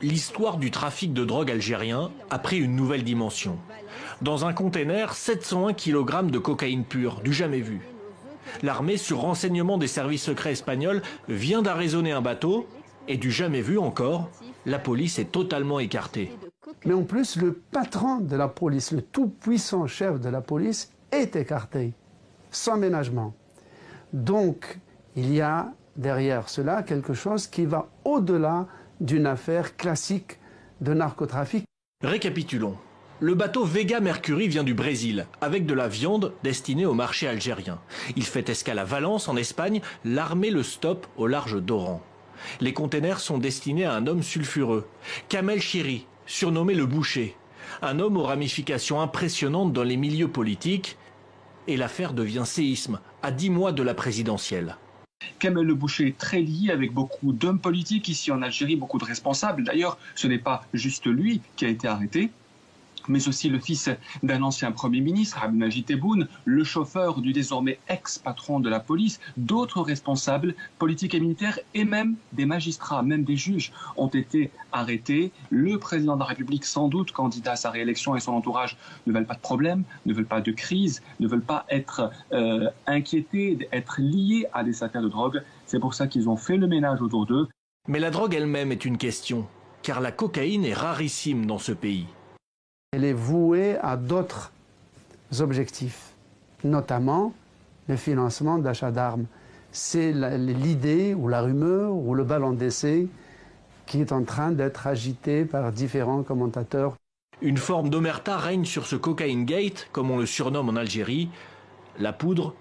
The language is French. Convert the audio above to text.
L'histoire du trafic de drogue algérien a pris une nouvelle dimension. Dans un container, 701 kg de cocaïne pure, du jamais vu. L'armée, sur renseignement des services secrets espagnols, vient d'arraisonner un bateau, et du jamais vu encore, la police est totalement écartée. Mais en plus, le patron de la police, le tout-puissant chef de la police, est écarté, sans ménagement. Donc, il y a derrière cela quelque chose qui va au-delà d'une affaire classique de narcotrafic. Récapitulons. Le bateau Vega Mercury vient du Brésil, avec de la viande destinée au marché algérien. Il fait escale à Valence, en Espagne. L'armée le stoppe au large d'Oran. Les containers sont destinés à un homme sulfureux, Kamel Chiri, surnommé le Boucher. Un homme aux ramifications impressionnantes dans les milieux politiques. Et l'affaire devient séisme, à 10 mois de la présidentielle. Kamel le Boucher est très lié avec beaucoup d'hommes politiques ici en Algérie, beaucoup de responsables. D'ailleurs, ce n'est pas juste lui qui a été arrêté, mais aussi le fils d'un ancien Premier ministre, Abdelmajid Tebboune, le chauffeur du désormais ex-patron de la police, d'autres responsables politiques et militaires et même des magistrats, même des juges ont été arrêtés. Le président de la République, sans doute candidat à sa réélection, et son entourage ne veulent pas de problème, ne veulent pas de crise, ne veulent pas être inquiétés, être liés à des affaires de drogue. C'est pour ça qu'ils ont fait le ménage autour d'eux. Mais la drogue elle-même est une question, car la cocaïne est rarissime dans ce pays. Elle est vouée à d'autres objectifs, notamment le financement d'achat d'armes. C'est l'idée ou la rumeur ou le ballon d'essai qui est en train d'être agité par différents commentateurs. Une forme d'omerta règne sur ce cocaine gate, comme on le surnomme en Algérie. La poudre